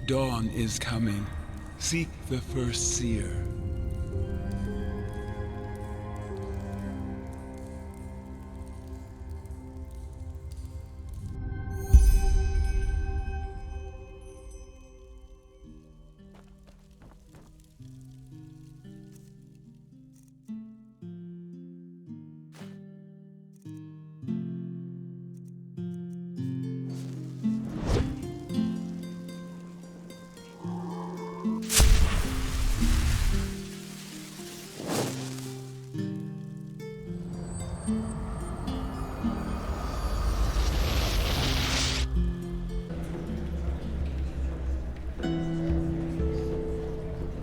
dawn is coming. Seek the first seer.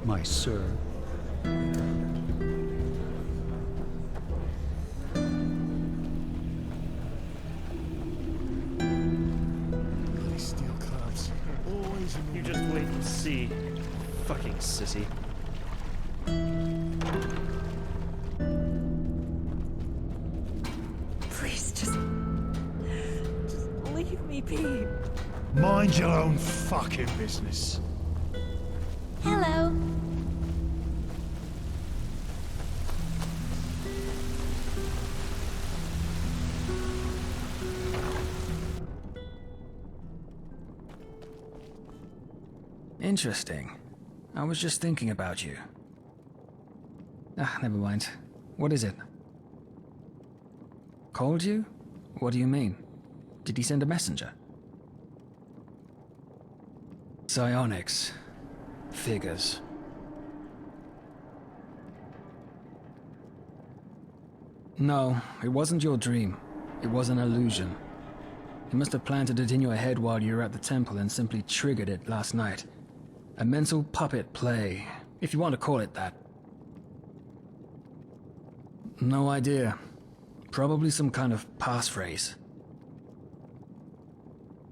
My sir. Bloody steel clubs. Always in the... You just wait and see. Fucking sissy. Please, just leave me be. Mind your own fucking business. Hello. Interesting. I was just thinking about you. Ah, never mind. What is it? Called you? What do you mean? Did he send a messenger? Psionics. Figures. No, it wasn't your dream. It was an illusion. You must have planted it in your head while you were at the temple and simply triggered it last night. A mental puppet play, if you want to call it that. No idea. Probably some kind of passphrase.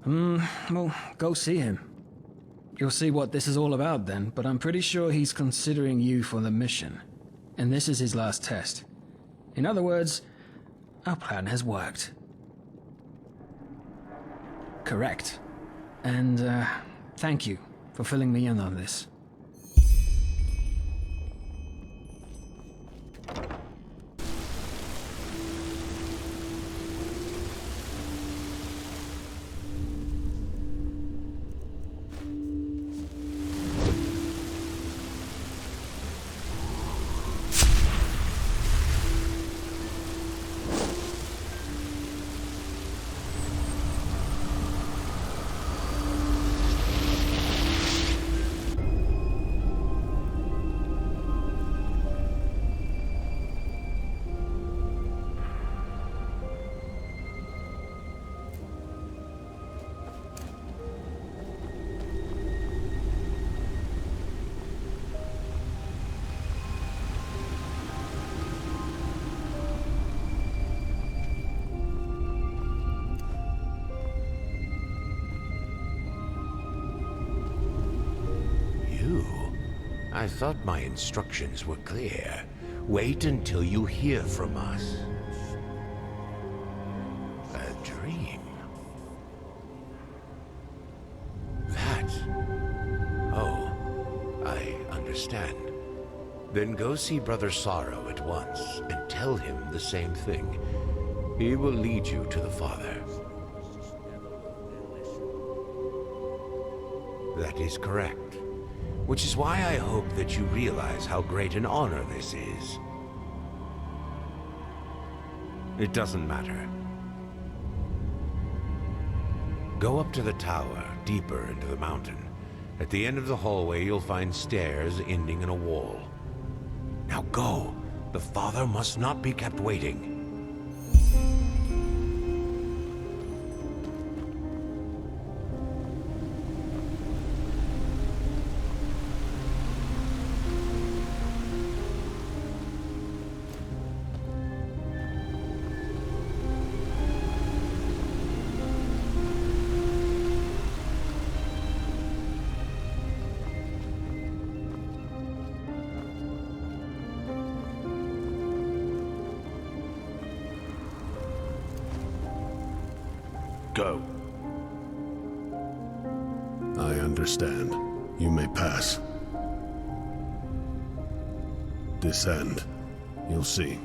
Well, go see him. You'll see what this is all about then, but I'm pretty sure he's considering you for the mission. And this is his last test. In other words, our plan has worked. Correct. And, thank you for filling me in on this. I thought my instructions were clear. Wait until you hear from us. A dream? That? Oh, I understand. Then go see Brother Sorrow at once and tell him the same thing. He will lead you to the Father. That is correct. Which is why I hope that you realize how great an honor this is. It doesn't matter. Go up to the tower, deeper into the mountain. At the end of the hallway, you'll find stairs ending in a wall. Now go! The Father must not be kept waiting. Go. I understand. You may pass. Descend. You'll see.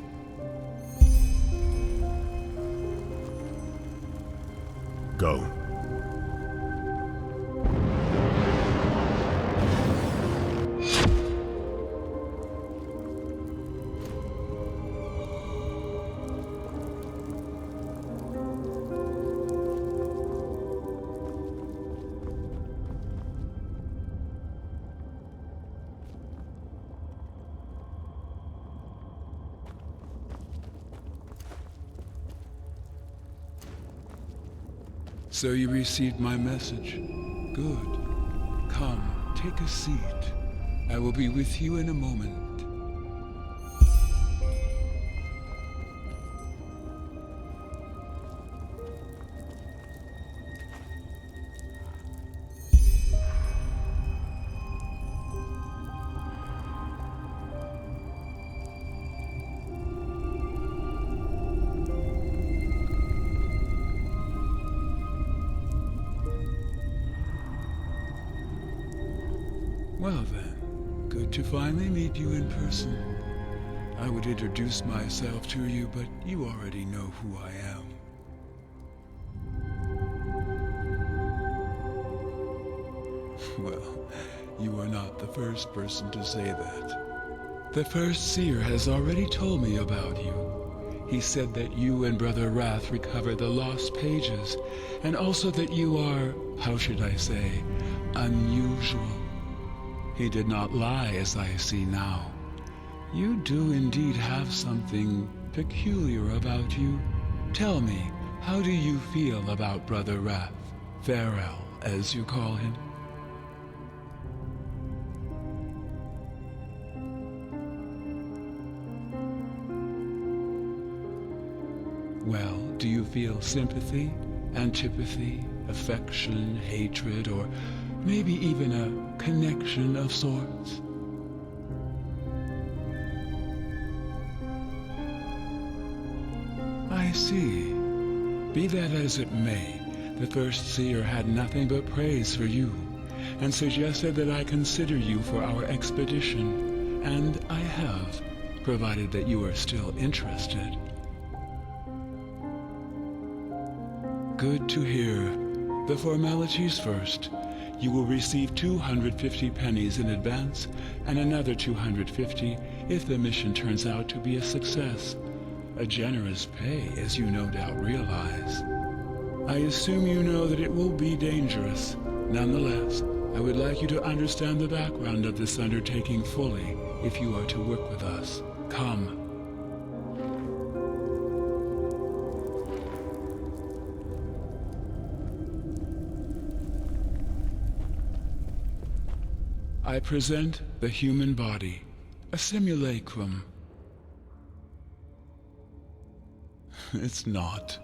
Go. So you received my message. Good. Come, take a seat. I will be with you in a moment. Well then, good to finally meet you in person. I would introduce myself to you, but you already know who I am. Well, you are not the first person to say that. The first seer has already told me about you. He said that you and Brother Wrath recovered the lost pages, and also that you are, how should I say, unusual. He did not lie, as I see now. You do indeed have something peculiar about you. Tell me, how do you feel about Brother Wrath? Farrell, as you call him. Well, do you feel sympathy, antipathy, affection, hatred, or maybe even a connection of sorts? I see. Be that as it may, the first seer had nothing but praise for you, and suggested that I consider you for our expedition, and I have, provided that you are still interested. Good to hear. The formalities first. You will receive 250 pennies in advance, and another 250 if the mission turns out to be a success. A generous pay, as you no doubt realize. I assume you know that it will be dangerous. Nonetheless, I would like you to understand the background of this undertaking fully if you are to work with us. Come. I present the human body, a simulacrum. It's not.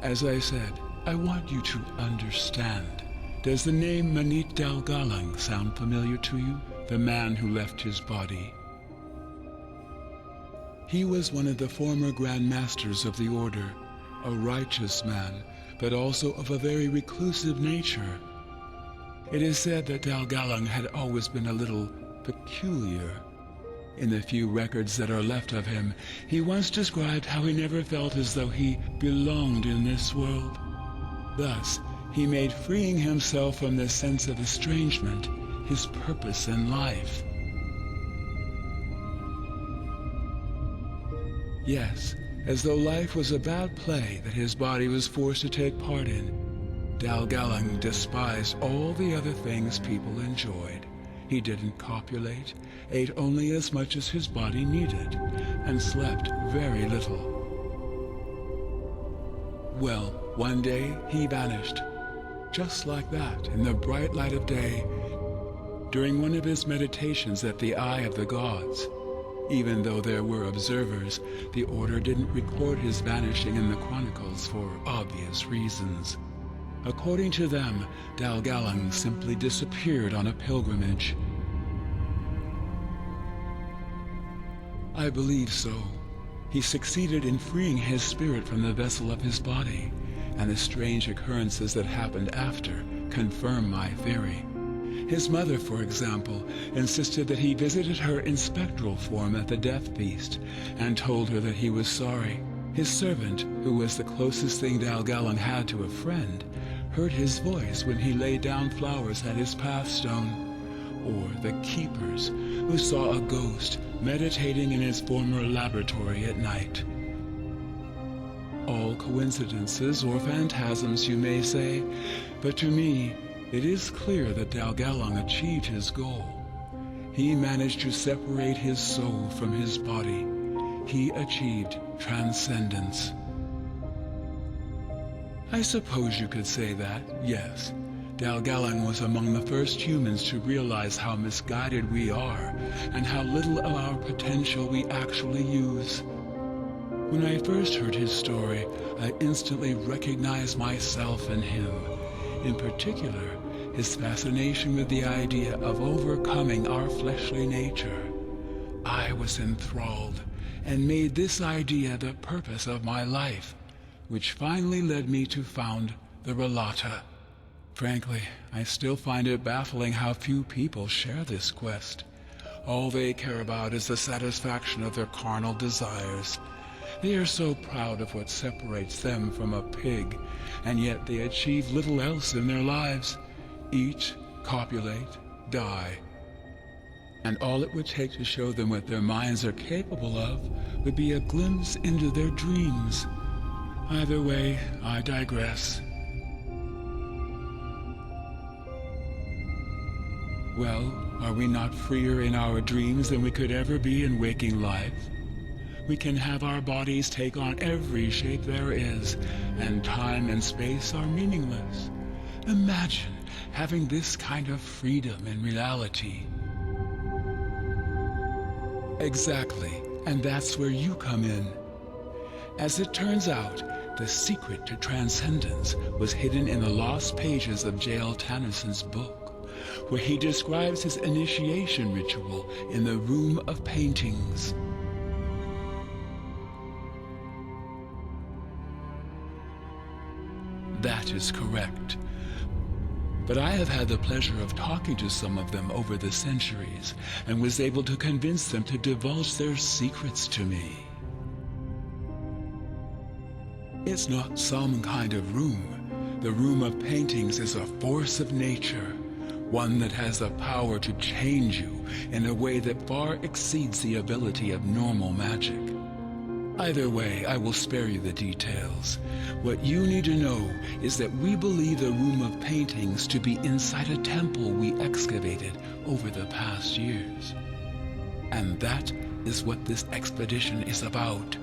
As I said, I want you to understand. Does the name Manit Dalgalang sound familiar to you? The man who left his body. He was one of the former Grand Masters of the Order, a righteous man, but also of a very reclusive nature. It is said that Dalgalang had always been a little peculiar. In the few records that are left of him, he once described how he never felt as though he belonged in this world. Thus, he made freeing himself from this sense of estrangement his purpose in life. Yes, as though life was a bad play that his body was forced to take part in, Dalgalang despised all the other things people enjoyed. He didn't copulate, ate only as much as his body needed, and slept very little. Well, one day he vanished, just like that, in the bright light of day, during one of his meditations at the Eye of the Gods. Even though there were observers, the Order didn't record his vanishing in the chronicles for obvious reasons. According to them, Dalgalang simply disappeared on a pilgrimage. I believe so. He succeeded in freeing his spirit from the vessel of his body, and the strange occurrences that happened after confirm my theory. His mother, for example, insisted that he visited her in spectral form at the death feast and told her that he was sorry. His servant, who was the closest thing Dalgalon had to a friend, heard his voice when he laid down flowers at his pathstone. Or the keepers, who saw a ghost meditating in his former laboratory at night. All coincidences or phantasms, you may say, but to me, it is clear that Dalgalon achieved his goal. He managed to separate his soul from his body. He achieved transcendence. I suppose you could say that, yes. Dalgalon was among the first humans to realize how misguided we are and how little of our potential we actually use. When I first heard his story, I instantly recognized myself in him. In particular, his fascination with the idea of overcoming our fleshly nature. I was enthralled and made this idea the purpose of my life, which finally led me to found the Relata. Frankly, I still find it baffling how few people share this quest. All they care about is the satisfaction of their carnal desires. They are so proud of what separates them from a pig, and yet they achieve little else in their lives. Eat, copulate, die. And all it would take to show them what their minds are capable of would be a glimpse into their dreams. Either way, I digress. Well, are we not freer in our dreams than we could ever be in waking life? We can have our bodies take on every shape there is, and time and space are meaningless. Imagine having this kind of freedom in reality. Exactly, and that's where you come in. As it turns out, the secret to transcendence was hidden in the lost pages of J.L. Tannyson's book, where he describes his initiation ritual in the Room of Paintings. That is correct. But I have had the pleasure of talking to some of them over the centuries, and was able to convince them to divulge their secrets to me. It's not some kind of room. The Room of Paintings is a force of nature, one that has the power to change you in a way that far exceeds the ability of normal magic. Either way, I will spare you the details. What you need to know is that we believe the Room of Paintings to be inside a temple we excavated over the past years. And that is what this expedition is about.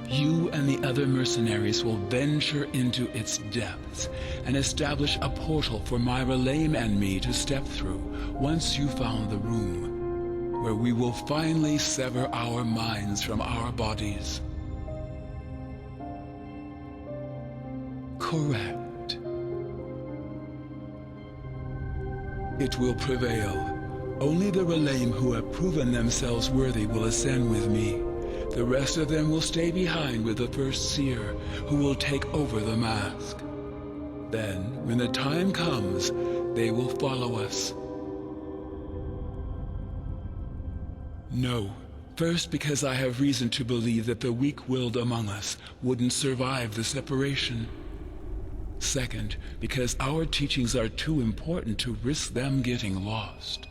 You and the other mercenaries will venture into its depths and establish a portal for Myra Lame and me to step through once you found the room, where we will finally sever our minds from our bodies. Correct. It will prevail. Only the Relame who have proven themselves worthy will ascend with me. The rest of them will stay behind with the first seer, who will take over the mask. Then, when the time comes, they will follow us. No. First, because I have reason to believe that the weak-willed among us wouldn't survive the separation. Second, because our teachings are too important to risk them getting lost.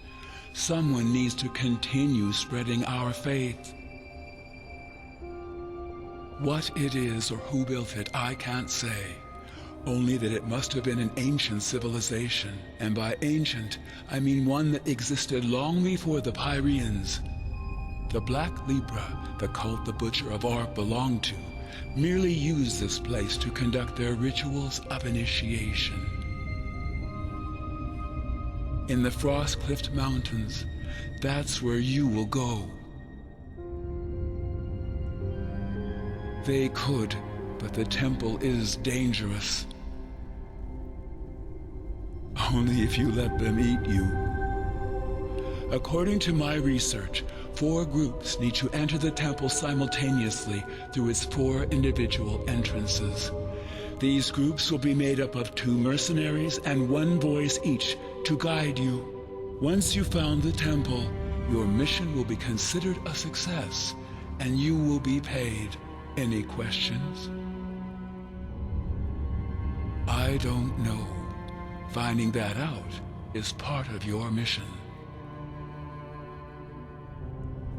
Someone needs to continue spreading our faith. What it is or who built it, I can't say. Only that it must have been an ancient civilization, and by ancient, I mean one that existed long before the Pyreans. The Black Libra, the cult the Butcher of Ark belonged to, merely used this place to conduct their rituals of initiation. In the Frost-Cliffed Mountains, that's where you will go. They could, but the temple is dangerous. Only if you let them eat you. According to my research, 4 groups need to enter the temple simultaneously through its 4 individual entrances. These groups will be made up of 2 mercenaries and 1 voice each to guide you. Once you've found the temple, your mission will be considered a success, and you will be paid. Any questions? I don't know. Finding that out is part of your mission.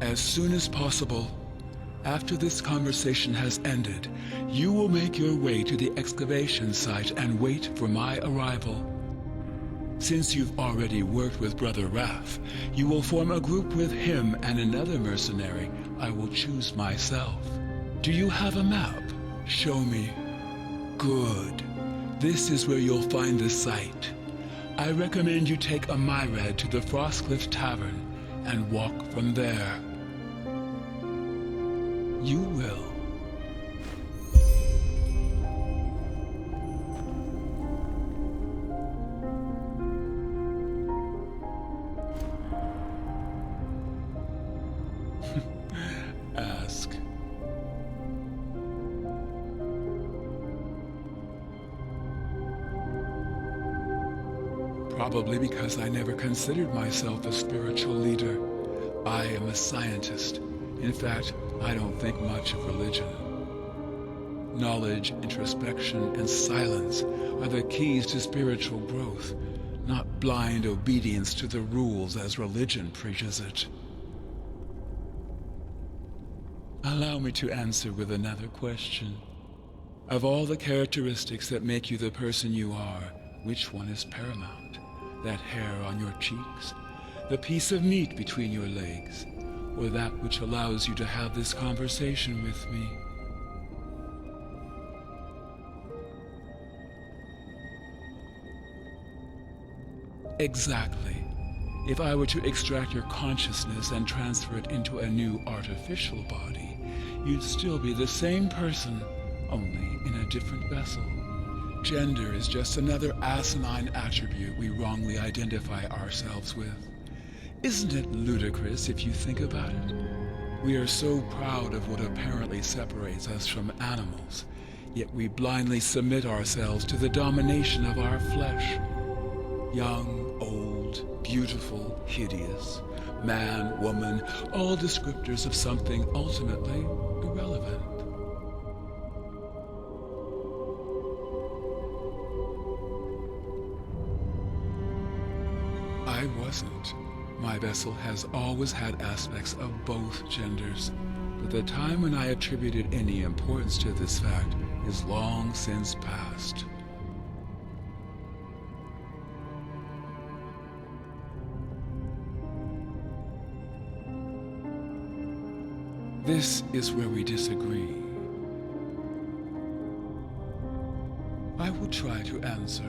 As soon as possible, after this conversation has ended, you will make your way to the excavation site and wait for my arrival. Since you've already worked with Brother Wrath, you will form a group with him and another mercenary I will choose myself. Do you have a map? Show me. Good. This is where you'll find the site. I recommend you take a myred to the Frostcliff Tavern and walk from there. You will. Ask. Probably because I never considered myself a spiritual leader. I am a scientist. In fact, I don't think much of religion. Knowledge, introspection, and silence are the keys to spiritual growth, not blind obedience to the rules as religion preaches it. Allow me to answer with another question. Of all the characteristics that make you the person you are, which one is paramount? That hair on your cheeks? The piece of meat between your legs? Or that which allows you to have this conversation with me? Exactly. If I were to extract your consciousness and transfer it into a new artificial body, you'd still be the same person, only in a different vessel. Gender is just another asinine attribute we wrongly identify ourselves with. Isn't it ludicrous if you think about it? We are so proud of what apparently separates us from animals, yet we blindly submit ourselves to the domination of our flesh. Young, old, beautiful, hideous, man, woman, all descriptors of something ultimately irrelevant. I wasn't. My vessel has always had aspects of both genders, but the time when I attributed any importance to this fact is long since past. This is where we disagree. I will try to answer.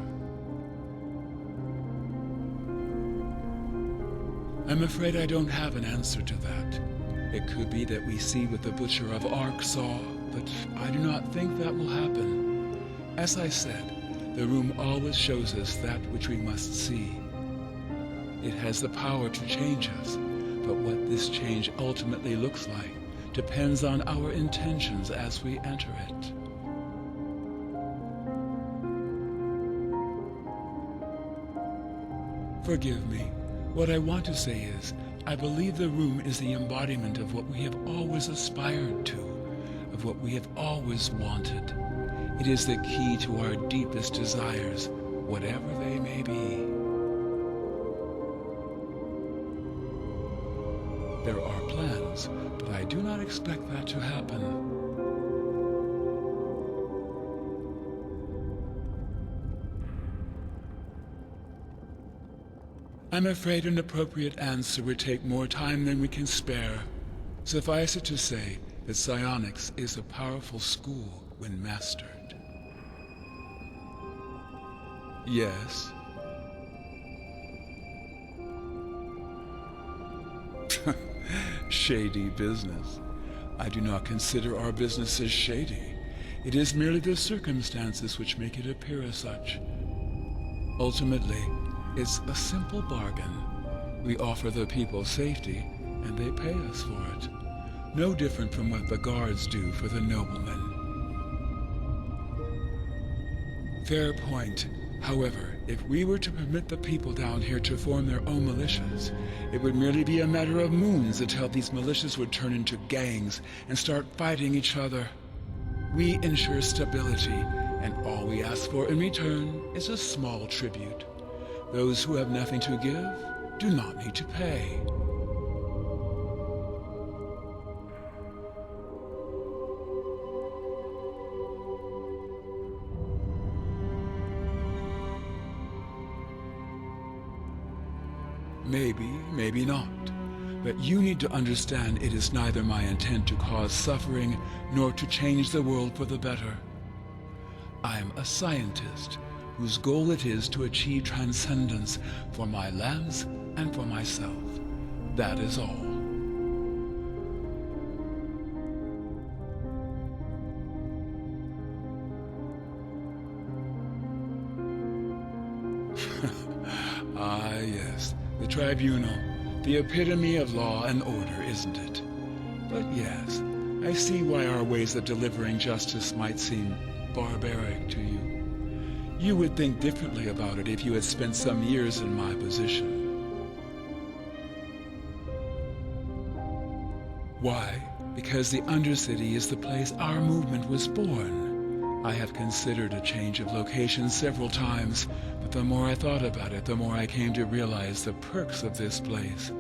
I'm afraid I don't have an answer to that. It could be that we see what the Butcher of Ark saw, but I do not think that will happen. As I said, the room always shows us that which we must see. It has the power to change us, but what this change ultimately looks like depends on our intentions as we enter it. Forgive me. What I want to say is, I believe the room is the embodiment of what we have always aspired to, of what we have always wanted. It is the key to our deepest desires, whatever they may be. There are plans, but I do not expect that to happen. I'm afraid an appropriate answer would take more time than we can spare. Suffice it to say that psionics is a powerful school when mastered. Yes. Shady business. I do not consider our business as shady. It is merely the circumstances which make it appear as such. Ultimately, it's a simple bargain. We offer the people safety, and they pay us for it. No different from what the guards do for the noblemen. Fair point. However, if we were to permit the people down here to form their own militias, it would merely be a matter of moons until these militias would turn into gangs and start fighting each other. We ensure stability, and all we ask for in return is a small tribute. Those who have nothing to give do not need to pay. Maybe, maybe not. But you need to understand it is neither my intent to cause suffering nor to change the world for the better. I'm a scientist whose goal it is to achieve transcendence for my labs and for myself. That is all. Ah, yes. The tribunal, the epitome of law and order, isn't it? But yes, I see why our ways of delivering justice might seem barbaric to you. You would think differently about it if you had spent some years in my position. Why? Because the Undercity is the place our movement was born. I have considered a change of location several times, but the more I thought about it, the more I came to realize the perks of this place.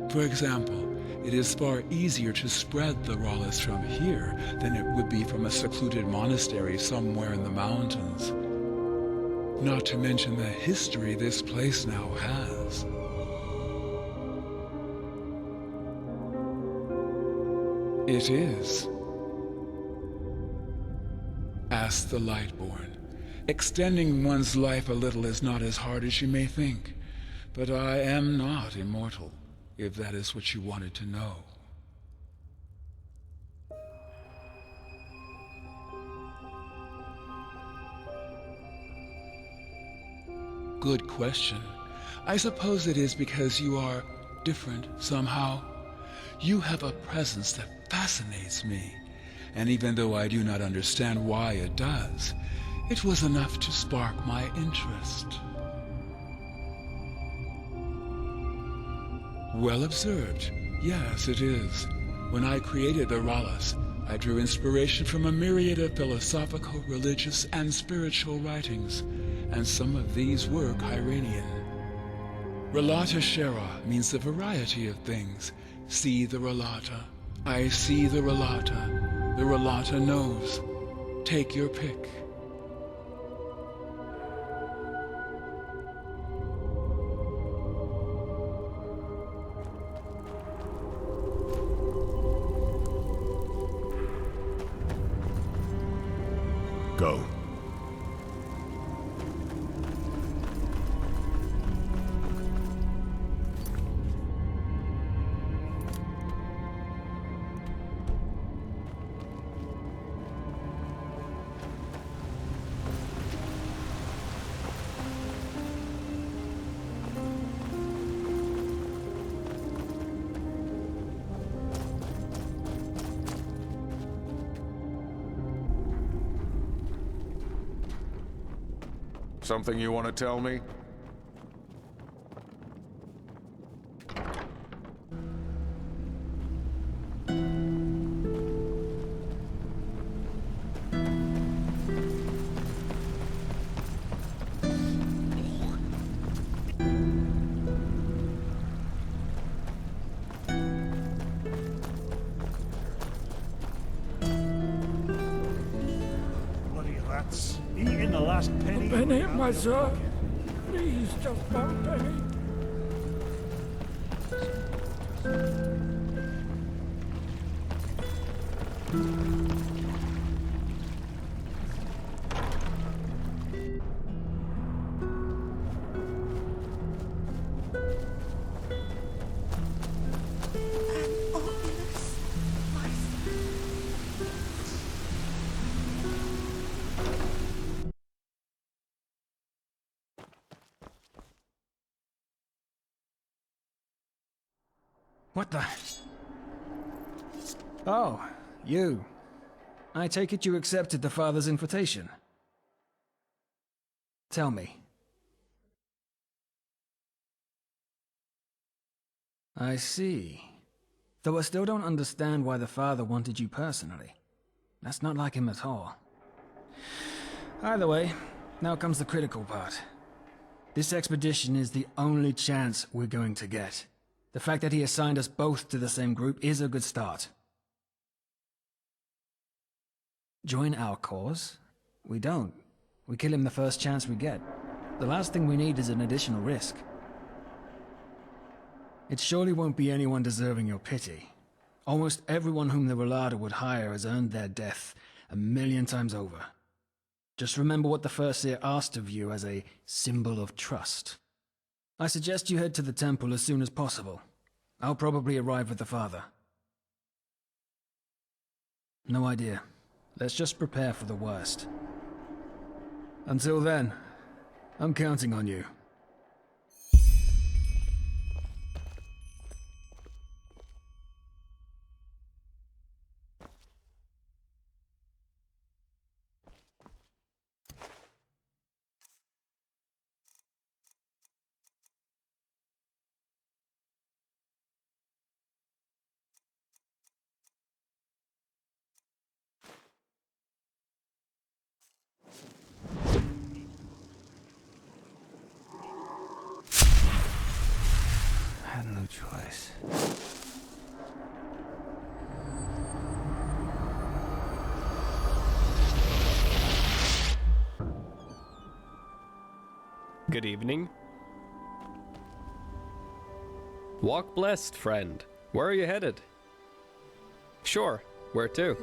For example, it is far easier to spread the Rawless from here than it would be from a secluded monastery somewhere in the mountains. Not to mention the history this place now has. It is. Ask the Lightborn. Extending one's life a little is not as hard as you may think, but I am not immortal, if that is what you wanted to know. Good question. I suppose it is because you are different somehow. You have a presence that fascinates me, and even though I do not understand why it does, it was enough to spark my interest. Well observed. Yes, it is. When I created the Rawless, I drew inspiration from a myriad of philosophical, religious, and spiritual writings, and some of these were Kyranian. Relata Shera means the variety of things. See the Relata. I see the Relata. The Relata knows. Take your pick. Go. Something you want to tell me? Bloody rats. Eating the last penny. Penny, my sir. Please, just one penny. What the? Oh, you. I take it you accepted the father's invitation. Tell me. I see. Though I still don't understand why the father wanted you personally. That's not like him at all. Either way, now comes the critical part. This expedition is the only chance we're going to get. The fact that he assigned us both to the same group is a good start. Join our cause? We don't. We kill him the first chance we get. The last thing we need is an additional risk. It surely won't be anyone deserving your pity. Almost everyone whom the Relada would hire has earned their death 1,000,000 times over. Just remember what the First Seer asked of you as a symbol of trust. I suggest you head to the temple as soon as possible. I'll probably arrive with the father. No idea. Let's just prepare for the worst. Until then, I'm counting on you. I had no choice. Good evening. Walk blessed, friend. Where are you headed? Sure, where to?